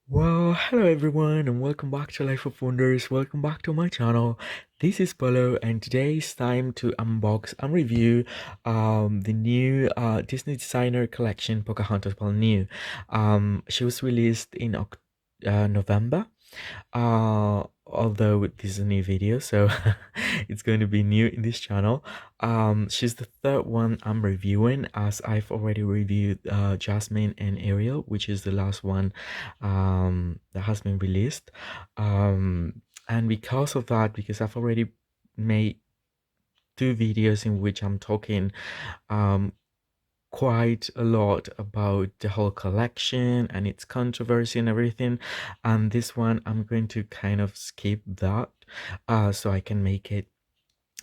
Well, hello everyone, and welcome back to Life of Wonders. Welcome back to my channel. This is Polo, and today is time to unbox and review the new Disney designer collection, Pocahontas. Well, new. She was released in November. Although this is a new video, so it's going to be new in this channel. She's the third one I'm reviewing, as I've already reviewed Jasmine and Ariel, which is the last one that has been released. And because of that, because I've already made two videos in which I'm talking um quite a lot about the whole collection and its controversy and everything, and this one I'm going to kind of skip that so I can make it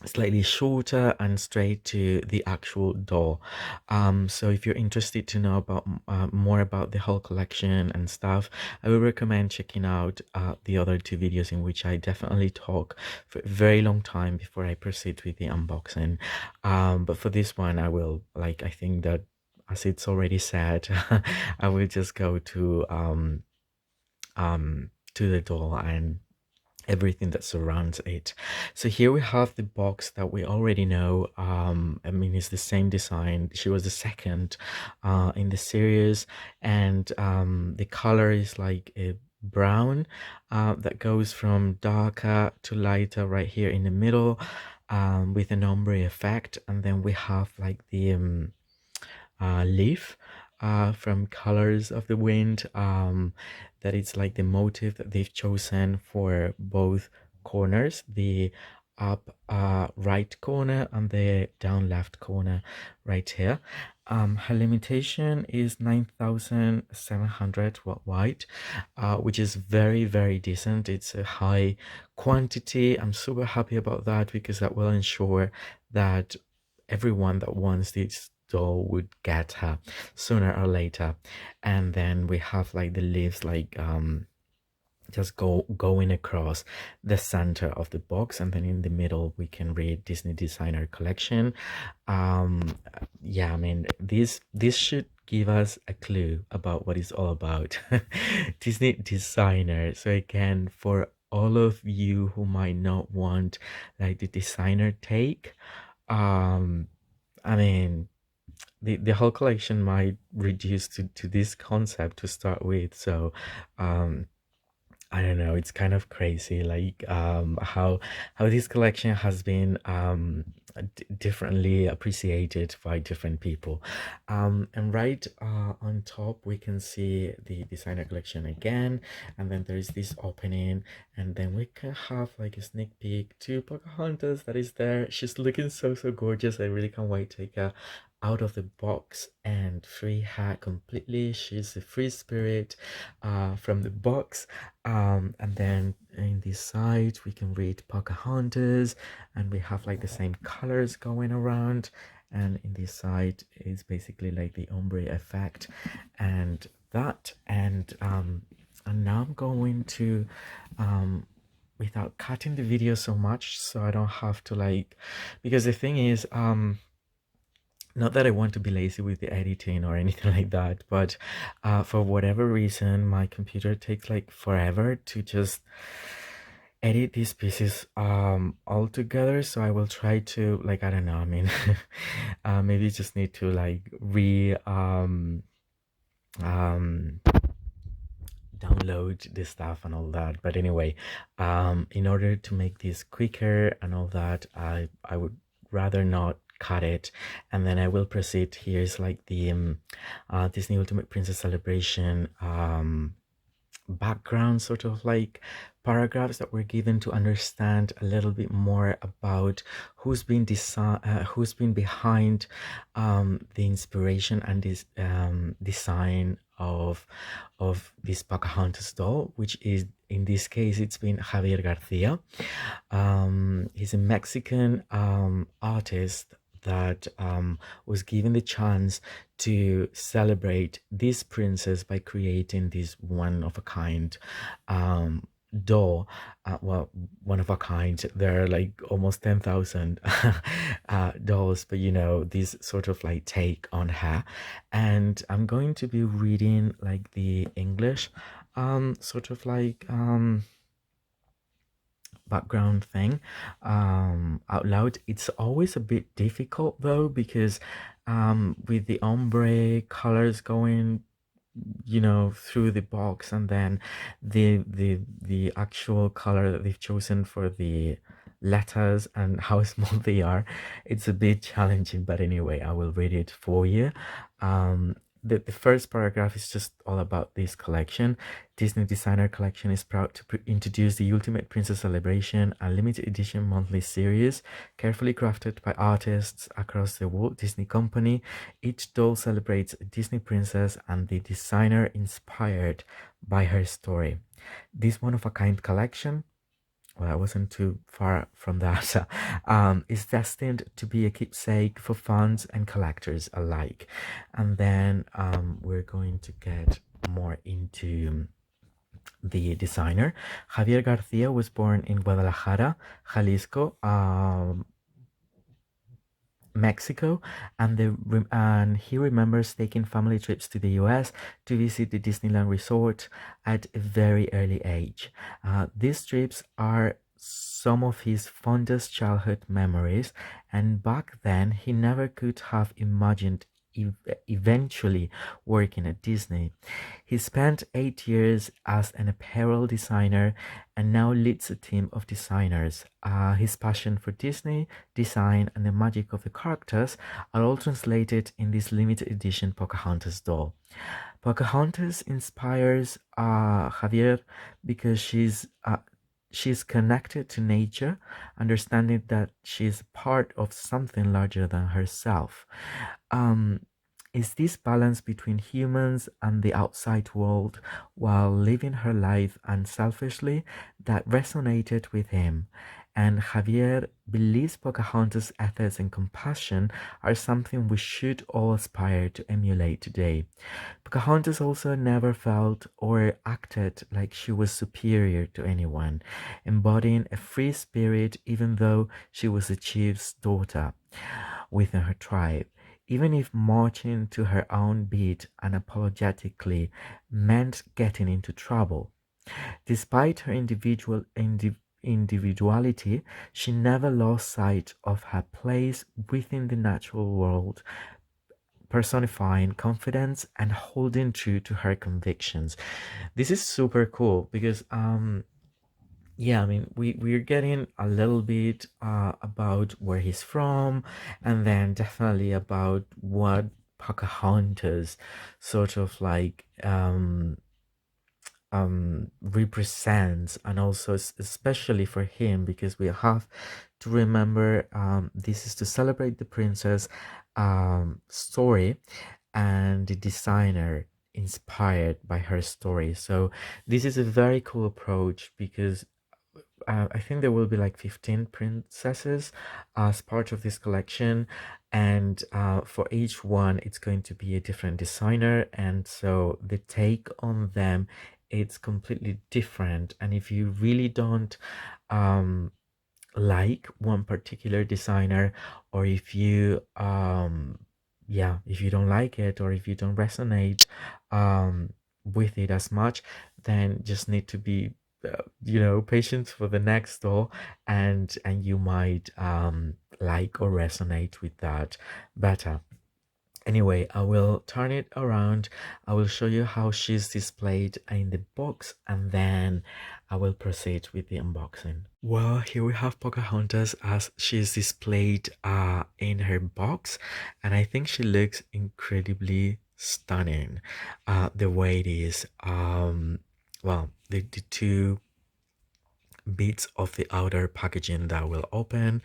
slightly shorter and straight to the actual doll. So if you're interested to know about more about the whole collection and stuff, I would recommend checking out the other two videos in which I definitely talk for a very long time before I proceed with the unboxing. But for this one, I will, I think that, as it's already said, I will just go to the doll and everything that surrounds it. So here we have the box that we already know. I mean, it's the same design. She was the second in the series, and the color is like a brown that goes from darker to lighter right here in the middle, with an ombre effect. And then we have like the leaf from Colors of the Wind, that it's like the motif that they've chosen for both corners, the up right corner and the down left corner right here. Her limitation is 9,700 worldwide, which is very decent. It's a high quantity. I'm super happy about that, because that will ensure that everyone that wants this doll would get her sooner or later. And then we have like the leaves, like just going across the center of the box, and then in the middle we can read Disney Designer Collection. Yeah, I mean, this should give us a clue about what it's all about. Disney Designer. So again, for all of you who might not want like the designer take, I mean, the whole collection might reduce to this concept to start with. So I don't know, it's kind of crazy, like how this collection has been differently appreciated by different people. And right on top we can see the designer collection again, and then there is this opening, and then we can have like a sneak peek to Pocahontas that is there. She's looking so gorgeous. I really can't wait to take her out of the box and free her completely. She's a free spirit from the box. And then in this side we can read Pocahontas, and we have like the same colors going around, and in this side is basically like the ombre effect and that. And now I'm going to without cutting the video so much, so I don't have to like, because the thing is, not that I want to be lazy with the editing or anything like that, but for whatever reason my computer takes like forever to just edit these pieces all together. So I will try to, like, I don't know, I mean, maybe just need to like um download this stuff and all that. But anyway, in order to make this quicker and all that, I would rather not cut it, and then I will proceed. Here's like the Disney Ultimate Princess Celebration background, sort of like paragraphs that were given to understand a little bit more about who's been behind the inspiration and this design of this Pocahontas doll, which is, in this case, it's been Javier Garcia. He's a Mexican artist that was given the chance to celebrate this princess by creating this one-of-a-kind doll. Well, one of a kind, there are like almost 10,000 dolls, but you know, this sort of like take on her. And I'm going to be reading like the English sort of like background thing out loud. It's always a bit difficult though, because with the ombre colors going, you know, through the box, and then the actual color that they've chosen for the letters and how small they are, it's a bit challenging. But anyway, I will read it for you. The first paragraph is just all about this collection. Disney Designer Collection is proud to introduce the Ultimate Princess Celebration, a limited edition monthly series carefully crafted by artists across the Walt Disney Company. Each doll celebrates a Disney princess and the designer inspired by her story. This one-of-a-kind collection, well, I wasn't too far from that, is destined to be a keepsake for fans and collectors alike. And then we're going to get more into the designer. Javier Garcia was born in Guadalajara, Jalisco, Mexico, and he remembers taking family trips to the US to visit the Disneyland resort at a very early age. These trips are some of his fondest childhood memories, and back then he never could have imagined eventually working at Disney. He spent 8 years as an apparel designer and now leads a team of designers. His passion for Disney, design, and the magic of the characters are all translated in this limited edition Pocahontas doll. Pocahontas inspires Javier because she's connected to nature, understanding that she's part of something larger than herself. Um, is this balance between humans and the outside world while living her life unselfishly that resonated with him. And Javier believes Pocahontas' ethics and compassion are something we should all aspire to emulate today. Pocahontas also never felt or acted like she was superior to anyone, embodying a free spirit even though she was a chief's daughter within her tribe. Even if marching to her own beat unapologetically meant getting into trouble. Despite her individuality, she never lost sight of her place within the natural world, personifying confidence and holding true to her convictions. This is super cool because yeah, I mean, we're getting a little bit about where he's from, and then definitely about what Pocahontas sort of like represents, and also especially for him, because we have to remember this is to celebrate the princess story and the designer inspired by her story. So this is a very cool approach because I think there will be like 15 princesses as part of this collection, and for each one it's going to be a different designer, and so the take on them, it's completely different. And if you really don't like one particular designer, or if you yeah, if you don't like it, or if you don't resonate with it as much, then just need to be you know, patient for the next door, and you might like or resonate with that better. Anyway, I will turn it around. I will show you how she's displayed in the box, and then I will proceed with the unboxing. Well, here we have Pocahontas as she's displayed in her box, and I think she looks incredibly stunning. The way it is. Well, the two bits of the outer packaging that will open,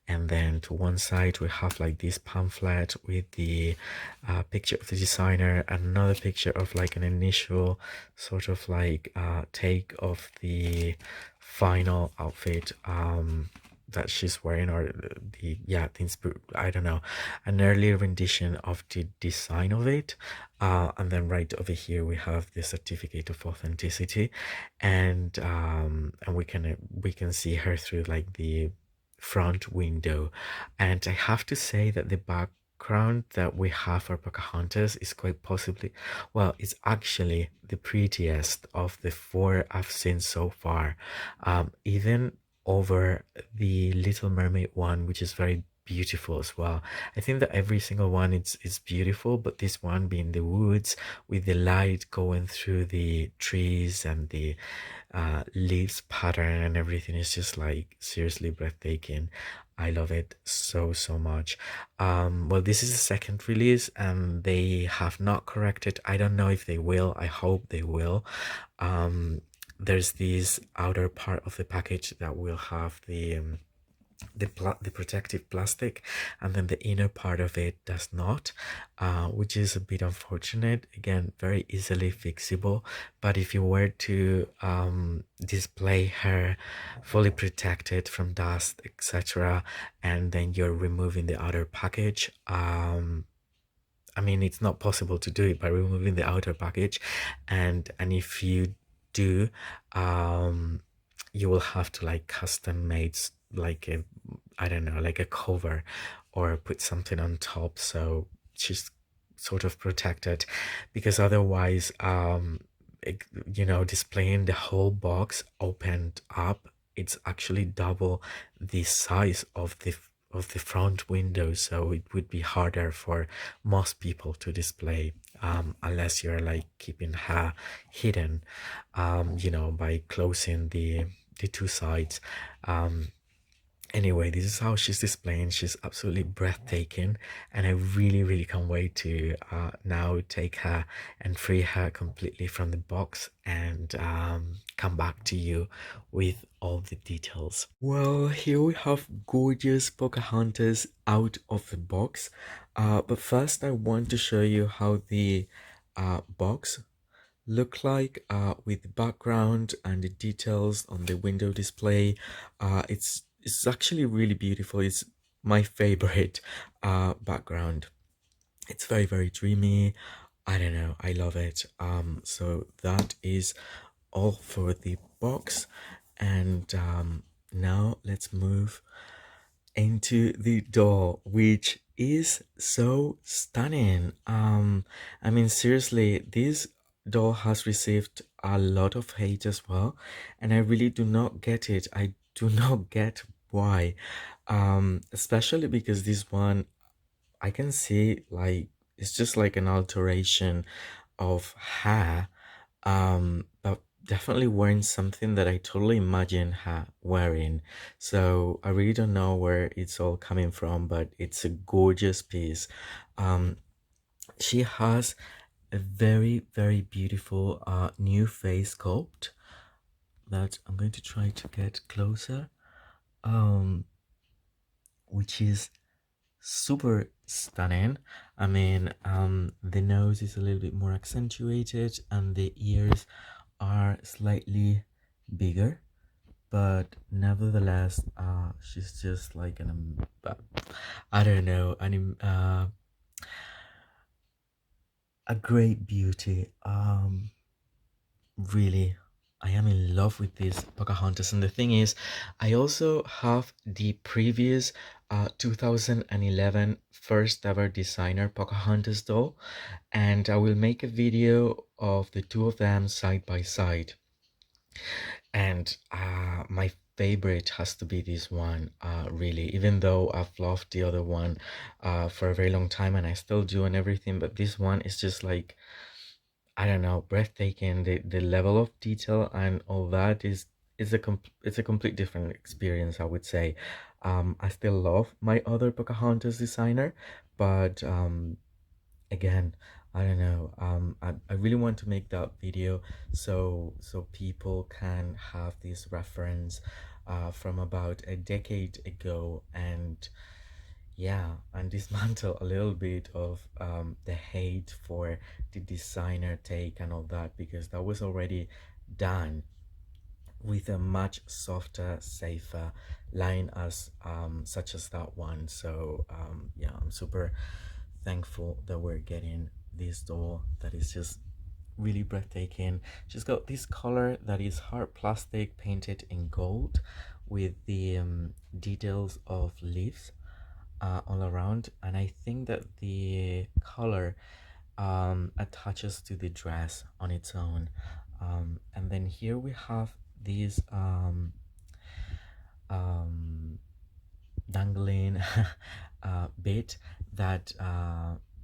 and then to one side we have like this pamphlet with the picture of the designer, and another picture of like an initial sort of like take of the final outfit that she's wearing, or the yeah, I don't know, an earlier rendition of the design of it. And then right over here we have the certificate of authenticity, and we can see her through like the front window. And I have to say that the back background that we have for Pocahontas is quite possibly, well, it's actually the prettiest of the four I've seen so far. Even over the Little Mermaid one, which is very beautiful as well. I think that every single one is beautiful, but this one being the woods with the light going through the trees and the leaves pattern and everything is just like seriously breathtaking. I love it so so much. Well, this is the second release and they have not corrected. I don't know if they will. I hope they will. There's this outer part of the package that will have the protective plastic, and then the inner part of it does not, which is a bit unfortunate. Again, very easily fixable, but if you were to display her fully protected from dust, etc., and then you're removing the outer package, I mean, it's not possible to do it by removing the outer package, and if you do, you will have to like custom made like a, I don't know, like a cover or put something on top so she's sort of protected, because otherwise, you know, displaying the whole box opened up, it's actually double the size of the front window, so it would be harder for most people to display, unless you're like keeping her hidden, you know, by closing the two sides. Anyway, this is how she's displaying. She's absolutely breathtaking, and I really, really can't wait to now take her and free her completely from the box and come back to you with all the details. Well, here we have gorgeous Pocahontas out of the box. But first, I want to show you how the box look like, with the background and the details on the window display. It's actually really beautiful. It's my favorite background. It's very very dreamy. I don't know, I love it. So that is all for the box, and now let's move into the doll, which is so stunning. I mean, seriously, this doll has received a lot of hate as well, and I really do not get it. I do not get why. Especially because this one, I can see like it's just like an alteration of hair, but definitely wearing something that I totally imagine her wearing. So I really don't know where it's all coming from, but it's a gorgeous piece. Um, she has a very, very beautiful new face sculpt that I'm going to try to get closer, um, which is super stunning. I mean, the nose is a little bit more accentuated and the ears are slightly bigger, but nevertheless, she's just like I don't know, a great beauty. Really, I am in love with this Pocahontas, and the thing is, I also have the previous 2011 first ever designer Pocahontas doll, and I will make a video of the two of them side by side. And my favorite has to be this one, really, even though I've loved the other one for a very long time and I still do and everything, but this one is just like, I don't know, breathtaking. The level of detail and all that is it's a complete different experience, I would say. I still love my other Pocahontas designer, but again, I don't know, I really want to make that video so people can have this reference from about a decade ago, and yeah, and dismantle a little bit of the hate for the designer take and all that, because that was already done with a much softer, safer line as such as that one. So yeah, I'm super thankful that we're getting this doll that is just really breathtaking. She's got this color that is hard plastic painted in gold with the details of leaves. all around, and I think that the color attaches to the dress on its own. And then here we have these um, dangling bit that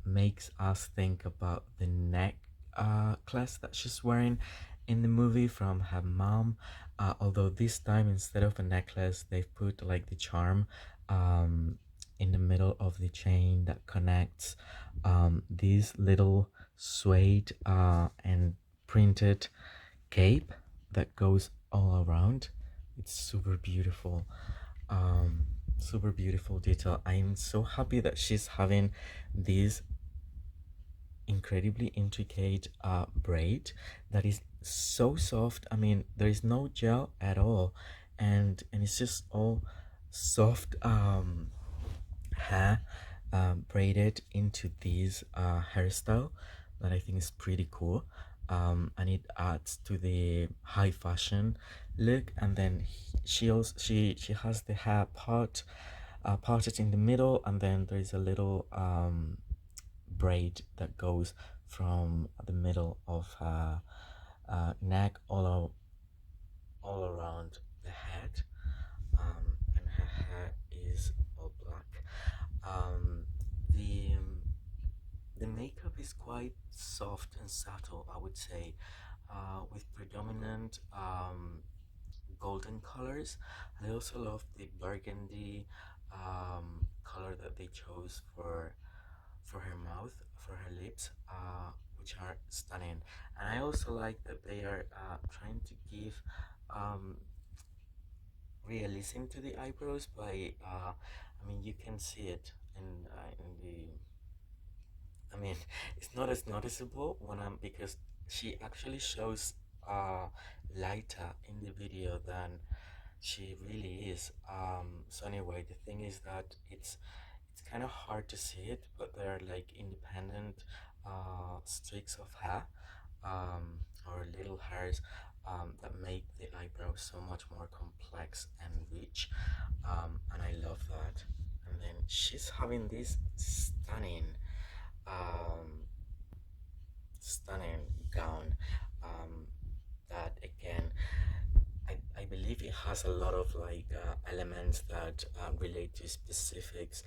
makes us think about the necklace that she's wearing in the movie from her mom. Although this time, instead of a necklace, they've put like the charm um, in the middle of the chain that connects this little suede and printed cape that goes all around. It's super beautiful. um Super beautiful detail. I'm so happy that she's having this incredibly intricate braid that is so soft. I mean, there is no gel at all, and it's just all soft hair braided into this hairstyle that I think is pretty cool. And it adds to the high fashion look. And then she has the hair parted in the middle, and then there is a little braid that goes from the middle of her neck all around the head. And her hair is all black. Um, the the makeup is quite soft and subtle, I would say, with predominant golden colors. I also love the burgundy color that they chose for her mouth, for her lips, which are stunning. And I also like that they are trying to give um, realism to the eyebrows by, I mean, you can see it in the. I mean, it's not as noticeable when I'm because she actually shows uh lighter in the video than she really is. So anyway, the thing is that it's kind of hard to see it, but they're like independent streaks of hair, or little hairs, that make the eyebrows so much more complex and rich. And I love that. And then she's having this um, stunning gown, um, that again, I believe it has a lot of like elements that relate to specifics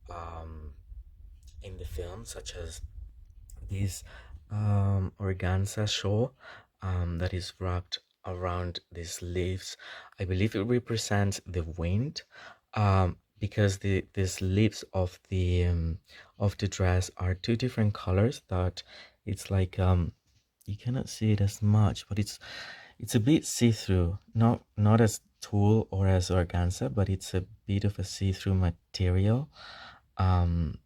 um, in the film, such as this organza shawl that is wrapped around these leaves. I believe it represents the wind, because these leaves of the dress are two different colors that it's like you cannot see it as much, but it's a bit see-through, not as tulle or as organza, but it's a bit of a see-through material. um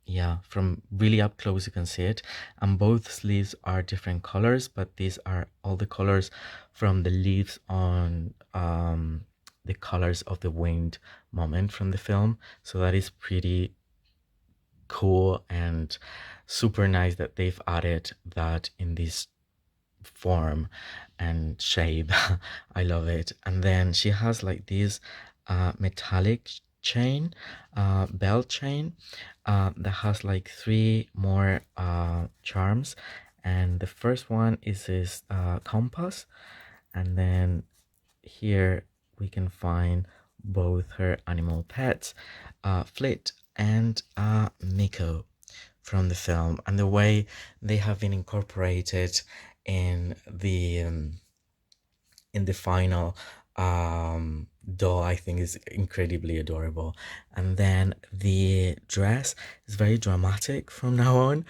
yeah, from really up close you can see it. And both sleeves are different colors, but these are all the colors from the leaves on the colors of the winged moment from the film. So that is pretty cool and super nice that they've added that in this form and shape. I love it. And then she has like this metallic chain, belt chain, that has like three more charms. And the first one is this compass. And then here we can find both her animal pets, Flit and Miko from the film, and the way they have been incorporated in the final doll, I think is incredibly adorable. And then the dress is very dramatic from now on.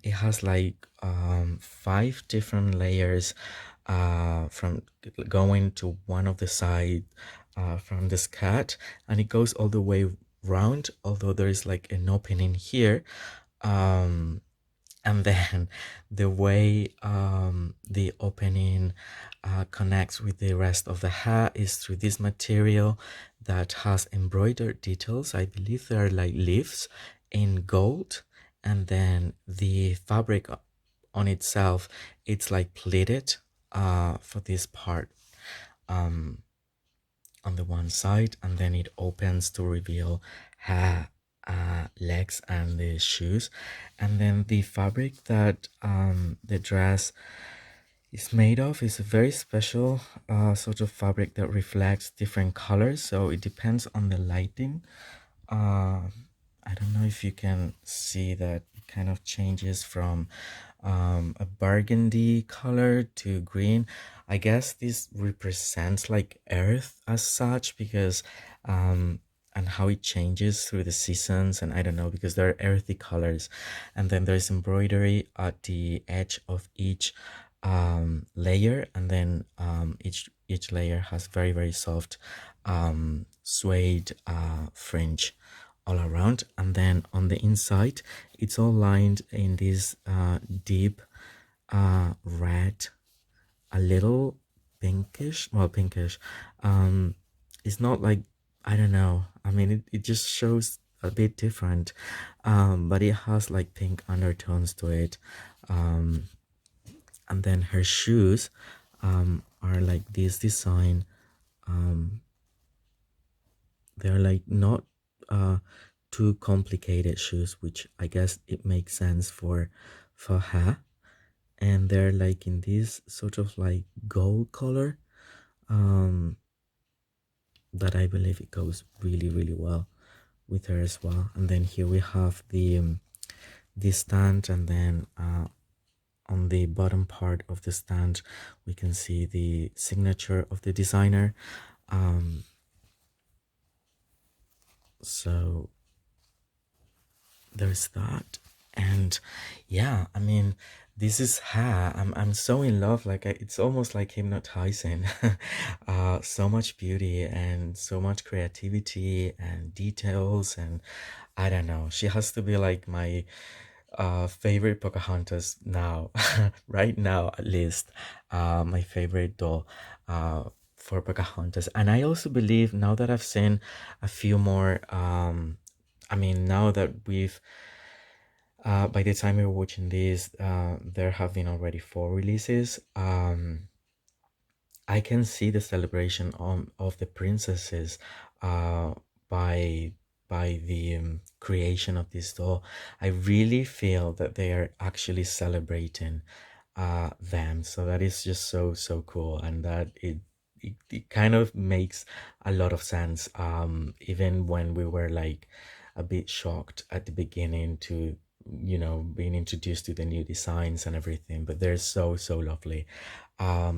It has like five different layers from going to one of the side from the skirt, and it goes all the way round, although there is like an opening here. um and then the way the opening connects with the rest of the hair is through this material that has embroidered details. I believe they are like leaves in gold, and then the fabric on itself, it's like pleated for this part um, on the one side, and then it opens to reveal hair legs and the shoes. And then the fabric that the dress is made of is a very special sort of fabric that reflects different colors, so it depends on the lighting. uh, I don't know if you can see that it kind of changes from a burgundy color to green. I guess this represents like earth as such, because and how it changes through the seasons, and I don't know, because there are earthy colors. And then there's embroidery at the edge of each layer, and then each layer has very very soft suede fringe all around. And then on the inside it's all lined in this deep red, a little pinkish, well, pinkish. It's not like, I don't know, I mean it just shows a bit different, but it has like pink undertones to it. And then her shoes are like this design. They're like not too complicated shoes, which I guess it makes sense for her. And they're like in this sort of like gold color, um that I believe it goes really really well with her as well. And then here we have the stand, and then on the bottom part of the stand we can see the signature of the designer. um so there's that. And yeah, I mean, this is her. I'm so in love, like it's almost like hypnotizing. So much beauty and so much creativity and details, and I don't know, she has to be like my favorite Pocahontas now. Right now at least, my favorite doll for Pocahontas. And I also believe, now that I've seen a few more, I mean, now that we've by the time you're watching this, there have been already 4 releases. I can see the celebration of the princesses uh, by the creation of this doll. I really feel that they are actually celebrating them. So that is just so so cool, and that it kind of makes a lot of sense. Even when we were like a bit shocked at the beginning to, you know, being introduced to the new designs and everything, but they're so so lovely.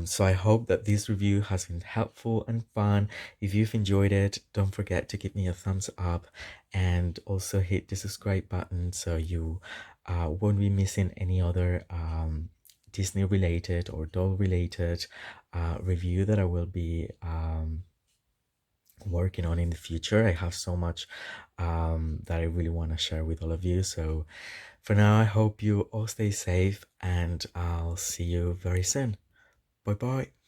So I hope that this review has been helpful and fun. If you've enjoyed it, don't forget to give me a thumbs up, and also hit the subscribe button so you won't be missing any other Disney related or doll related review that I will be working on in the future. I have so much that I really want to share with all of you. So for now, I hope you all stay safe, and I'll see you very soon. Bye bye.